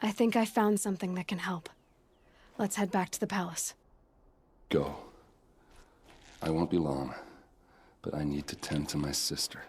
I think I found something that can help. Let's head back to the palace. Go. I won't be long, but I need to tend to my sister.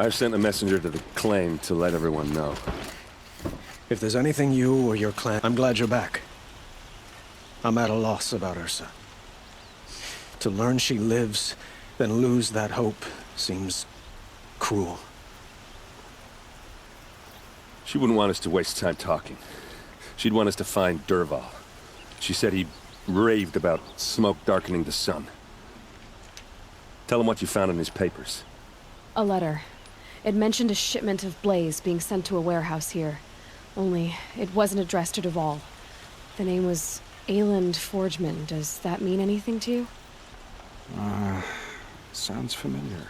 I've sent a messenger to the claim to let everyone know. If there's anything you or your clan... I'm glad you're back. I'm at a loss about Ursa. To learn she lives, then lose that hope, seems cruel. She wouldn't want us to waste time talking. She'd want us to find Dervahl. She said he raved about smoke darkening the sun. Tell him what you found in his papers. A letter. It mentioned a shipment of blaze being sent to a warehouse here. Only, it wasn't addressed to Dervahl. The name was Ayland Forgeman. Does that mean anything to you? Sounds familiar.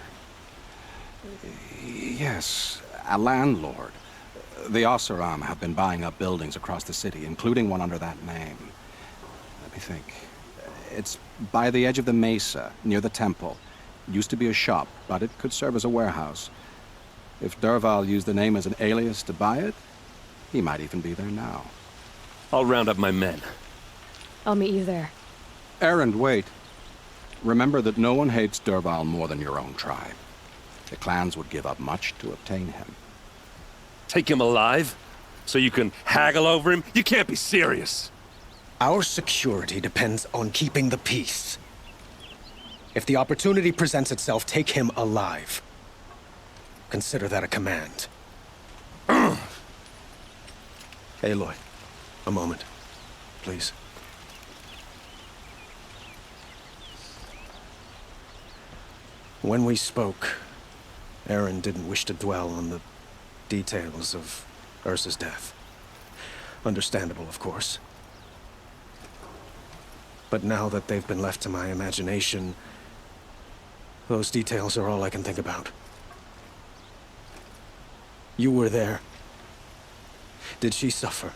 Yes, a landlord. The Oseram have been buying up buildings across the city, including one under that name. Let me think. It's by the edge of the mesa, near the temple. Used to be a shop, but it could serve as a warehouse. If Dervahl used the name as an alias to buy it, he might even be there now. I'll round up my men. I'll meet you there. Erend, wait. Remember that no one hates Dervahl more than your own tribe. The clans would give up much to obtain him. Take him alive? So you can haggle over him? You can't be serious. Our security depends on keeping the peace. If the opportunity presents itself, take him alive. Consider that a command. Aloy, a moment, please. When we spoke, Erend didn't wish to dwell on the details of Ursa's death. Understandable, of course. But now that they've been left to my imagination, those details are all I can think about. You were there. Did she suffer?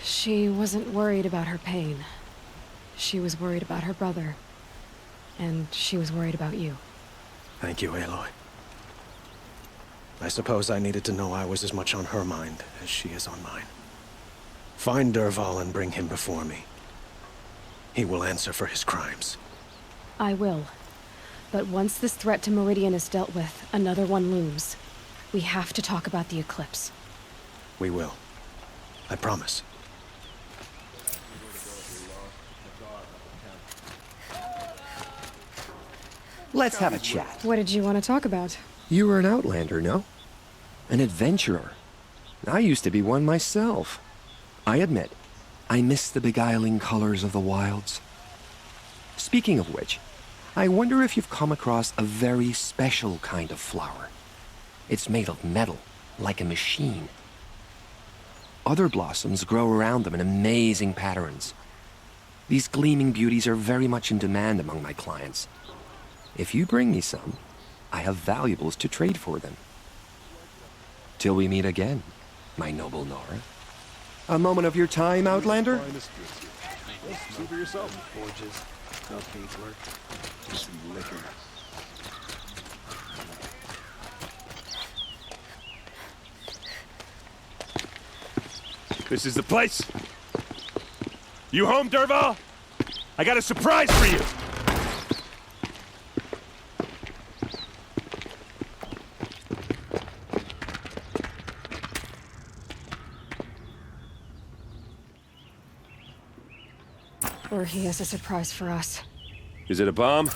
She wasn't worried about her pain. She was worried about her brother. And she was worried about you. Thank you, Aloy. I suppose I needed to know I was as much on her mind as she is on mine. Find Dervahl and bring him before me. He will answer for his crimes. I will. But once this threat to Meridian is dealt with, another one looms. We have to talk about the eclipse. We will. I promise. Let's have a chat. What did you want to talk about? You were an outlander, no? An adventurer. I used to be one myself. I admit, I miss the beguiling colors of the wilds. Speaking of which, I wonder if you've come across a very special kind of flower. It's made of metal, like a machine. Other blossoms grow around them in amazing patterns. These gleaming beauties are very much in demand among my clients. If you bring me some, I have valuables to trade for them. Till we meet again, my noble Nora. A moment of your time, Outlander? See for yourself. Forges, paperwork, just some liquor. This is the place. You home, Dervahl? I got a surprise for you. Or he has a surprise for us. Is it a bomb?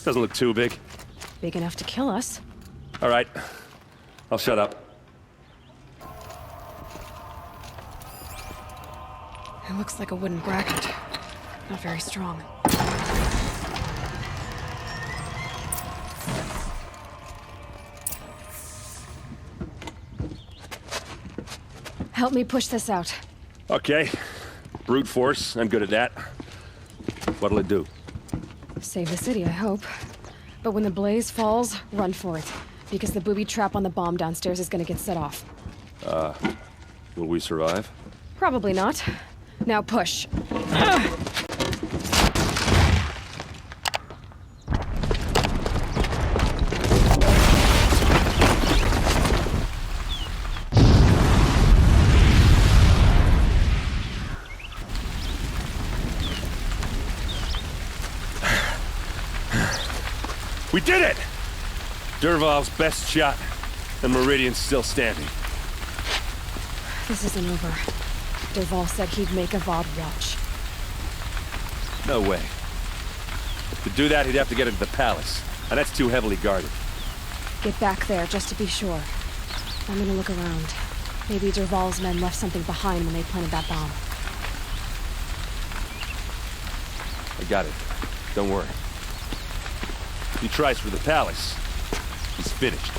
Doesn't look too big. Big enough to kill us. All right. I'll shut up. It looks like a wooden bracket. Not very strong. Help me push this out. Okay. Brute force. I'm good at that. What'll it do? Save the city, I hope. But when the blaze falls, run for it. Because the booby trap on the bomb downstairs is gonna get set off. Will we survive? Probably not. Now push. We did it! Dervahl's best shot, and Meridian's still standing. This isn't over. Dervahl said he'd make Avad watch. No way. To do that, he'd have to get into the palace, and that's too heavily guarded. Get back there, just to be sure. I'm gonna look around. Maybe Dervahl's men left something behind when they planted that bomb. I got it. Don't worry. If he tries for the palace, he's finished.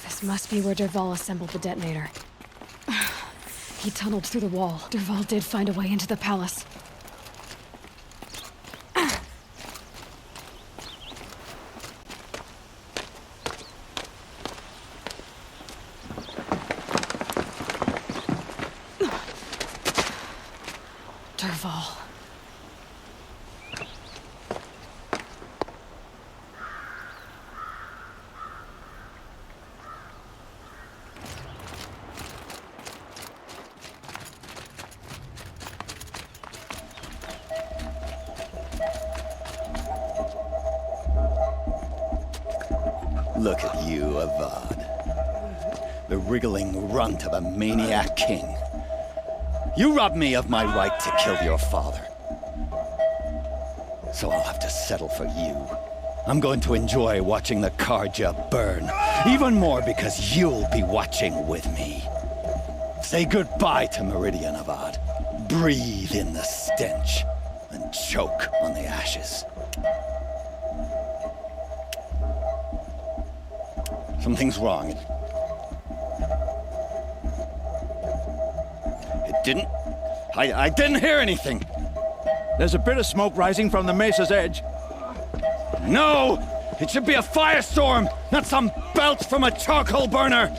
This must be where Dervahl assembled the detonator. He tunneled through the wall. Dervahl did find a way into the palace. Dervahl. Look at you, Avad. The wriggling runt of a maniac king. You robbed me of my right to kill your father. So I'll have to settle for you. I'm going to enjoy watching the Karja burn. Even more because you'll be watching with me. Say goodbye to Meridian, Avad. Breathe in the stench and choke on the ashes. Something's wrong. It didn't... I didn't hear anything. There's a bit of smoke rising from the mesa's edge. No! It should be a firestorm, not some belt from a charcoal burner!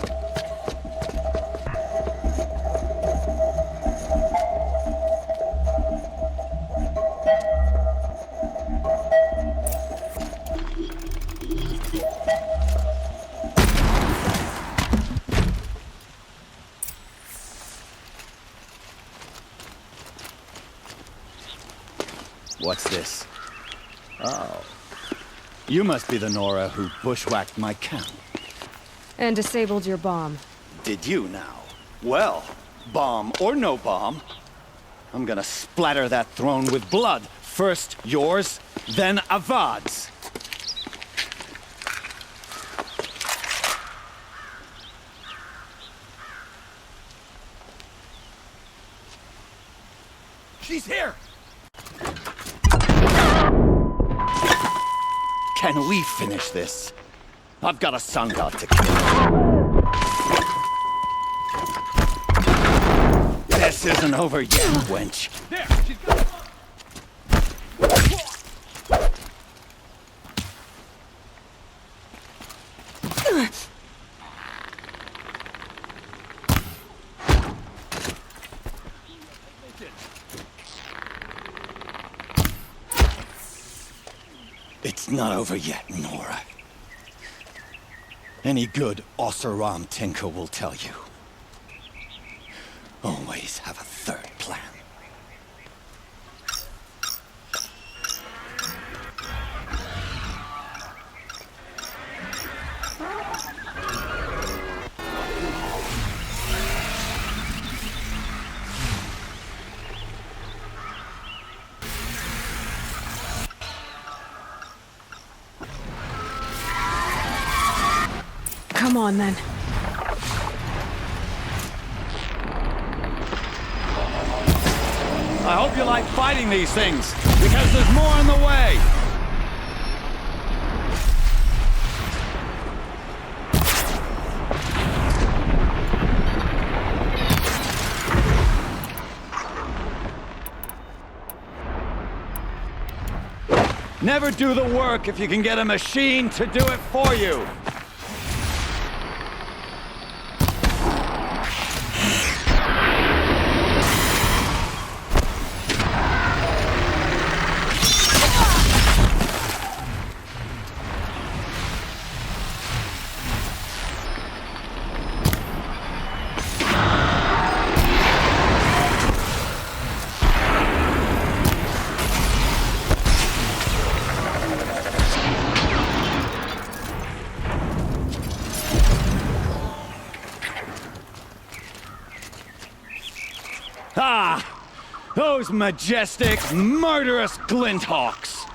What's this? Oh. You must be the Nora who bushwhacked my camp. And disabled your bomb. Did you now? Well, bomb or no bomb, I'm gonna splatter that throne with blood. First yours, then Avad's. She's here! Can we finish this? I've got a sun god to kill. This isn't over yet, wench. There! She's got it! It's not over yet, Nora. Any good Oseram tinker will tell you. Always have a third plan. Come on, then. I hope you like fighting these things, because there's more on the way! Never do the work if you can get a machine to do it for you! Ha! Those majestic, murderous glinthawks!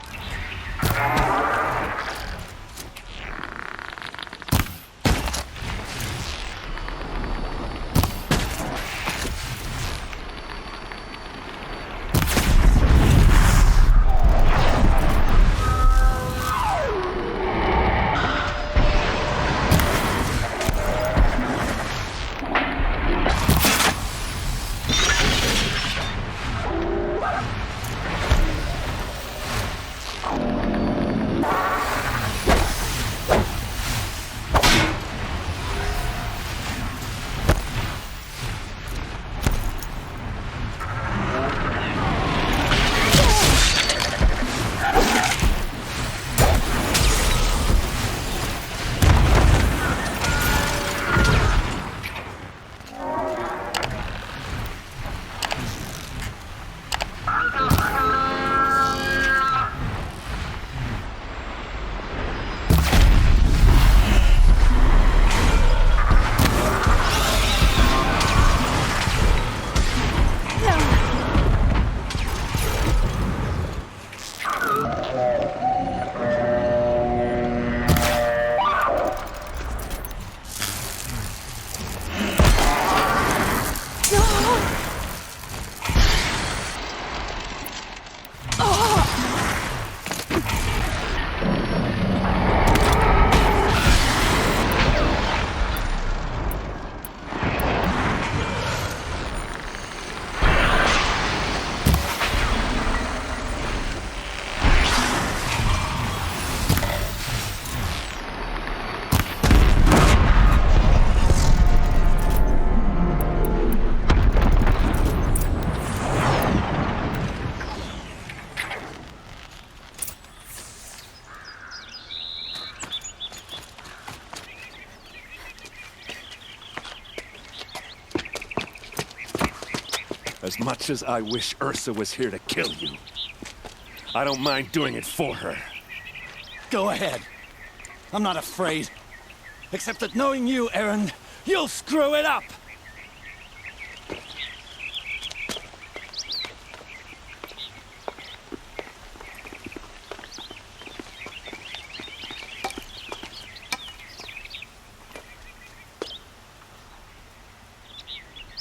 As much as I wish Ursa was here to kill you, I don't mind doing it for her. Go ahead. I'm not afraid. Except that knowing you, Aaron, you'll screw it up!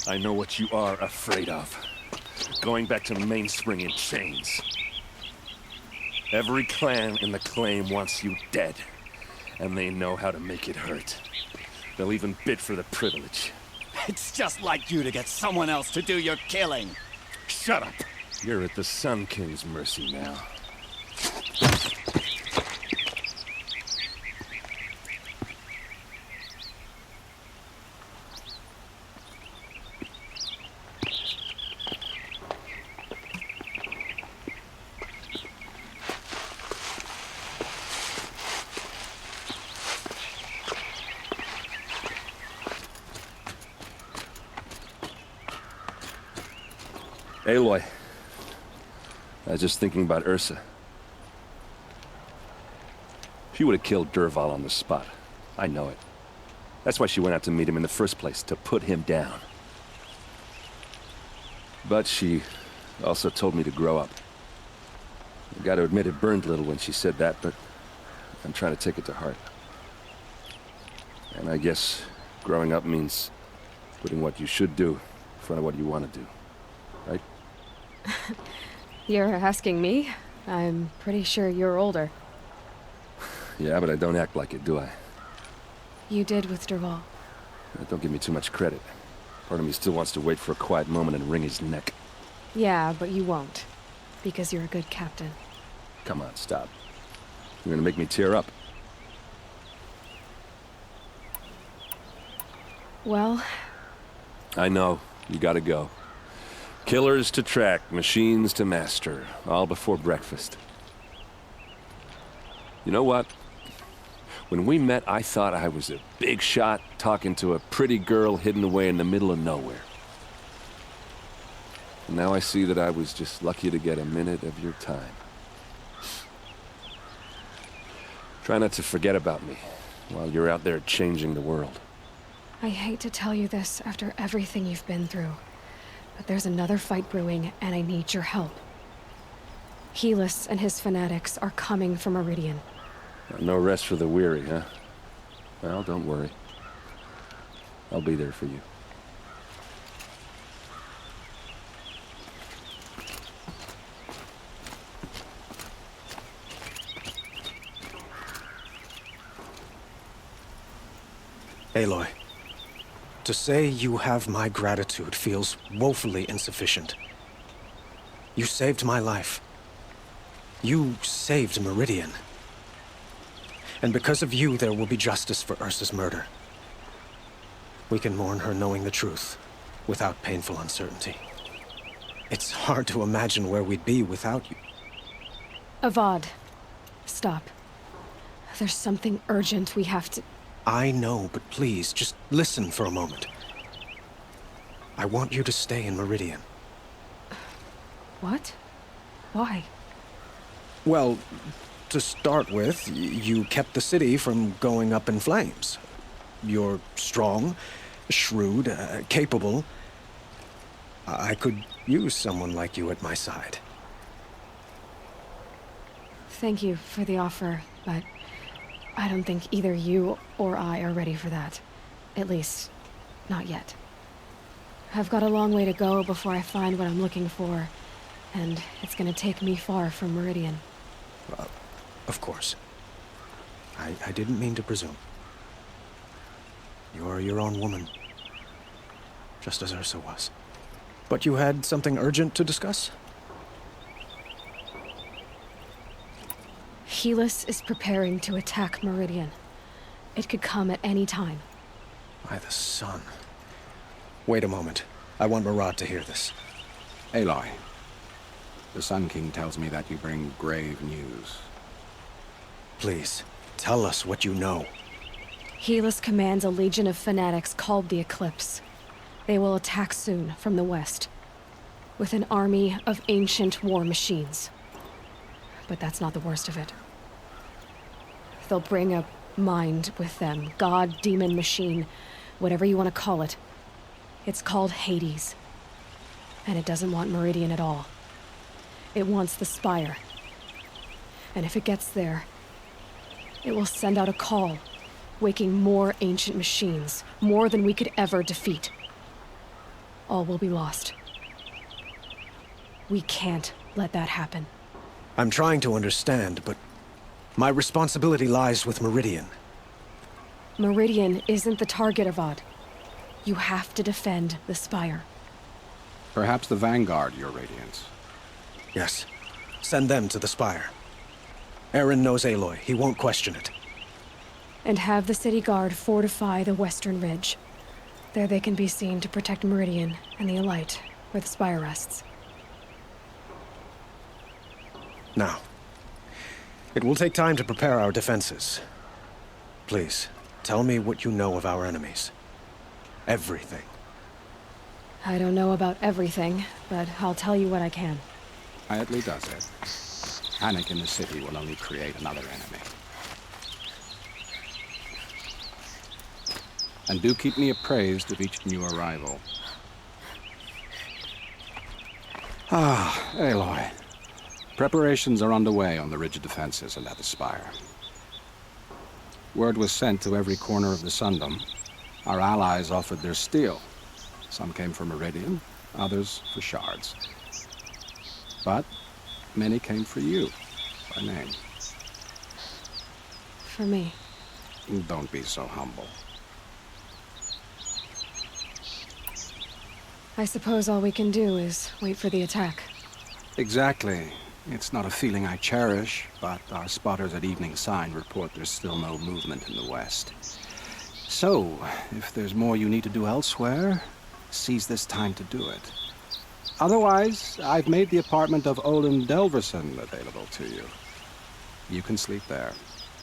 I know what you are afraid of. Going back to Mainspring in chains. Every clan in the claim wants you dead, and they know how to make it hurt. They'll even bid for the privilege. It's just like you to get someone else to do your killing. Shut up! You're at the Sun King's mercy now. Aloy, I was just thinking about Ursa. She would have killed Dervahl on the spot. I know it. That's why she went out to meet him in the first place, to put him down. But she also told me to grow up. I gotta admit it burned a little when she said that, but I'm trying to take it to heart. And I guess growing up means putting what you should do in front of what you want to do. Right? You're asking me? I'm pretty sure you're older. Yeah, but I don't act like it, do I? You did with Dervahl. Don't give me too much credit. Part of me still wants to wait for a quiet moment and wring his neck. Yeah, but you won't. Because you're a good captain. Come on, stop. You're gonna make me tear up. Well... I know. You gotta go. Killers to track, machines to master, all before breakfast. You know what? When we met, I thought I was a big shot talking to a pretty girl hidden away in the middle of nowhere. And now I see that I was just lucky to get a minute of your time. Try not to forget about me while you're out there changing the world. I hate to tell you this after everything you've been through. But there's another fight brewing, and I need your help. Helis and his fanatics are coming for Meridian. No rest for the weary, huh? Well, don't worry. I'll be there for you. Aloy, to say you have my gratitude feels woefully insufficient. You saved my life. You saved Meridian. And because of you, there will be justice for Ursa's murder. We can mourn her knowing the truth, without painful uncertainty. It's hard to imagine where we'd be without you. Avad, stop. There's something urgent we have to... I know, but please, just listen for a moment. I want you to stay in Meridian. What? Why? Well, to start with, you kept the city from going up in flames. You're strong, shrewd, capable. I could use someone like you at my side. Thank you for the offer, but I don't think either you or I are ready for that. At least, not yet. I've got a long way to go before I find what I'm looking for, and it's gonna take me far from Meridian. Of course. I didn't mean to presume. You're your own woman. Just as Ursa was. But you had something urgent to discuss? Helis is preparing to attack Meridian. It could come at any time. By the sun. Wait a moment. I want Murad to hear this. Aloy, the Sun King tells me that you bring grave news. Please, tell us what you know. Helis commands a legion of fanatics called the Eclipse. They will attack soon from the west, with an army of ancient war machines. But that's not the worst of it. They'll bring a mind with them, god, demon, machine, whatever you want to call it. It's called Hades. And it doesn't want Meridian at all. It wants the Spire. And if it gets there, it will send out a call, waking more ancient machines, more than we could ever defeat. All will be lost. We can't let that happen. I'm trying to understand, but my responsibility lies with Meridian. Meridian isn't the target, Avad. You have to defend the Spire. Perhaps the Vanguard, Your Radiance. Yes. Send them to the Spire. Eren knows Aloy. He won't question it. And have the city guard fortify the western ridge. There they can be seen to protect Meridian and the Elite, where the Spire rests. Now, it will take time to prepare our defenses. Please, tell me what you know of our enemies. Everything. I don't know about everything, but I'll tell you what I can. Quietly does it. Panic in the city will only create another enemy. And do keep me appraised of each new arrival. Aloy. Preparations are underway on the ridge defenses and at the Spire. Word was sent to every corner of the Sundom. Our allies offered their steel. Some came for Meridian, others for shards. But many came for you, by name. For me. Don't be so humble. I suppose all we can do is wait for the attack. Exactly. It's not a feeling I cherish, but our spotters at Evening Sign report there's still no movement in the west. So, if there's more you need to do elsewhere, seize this time to do it. Otherwise, I've made the apartment of Olin Delverson available to you. You can sleep there.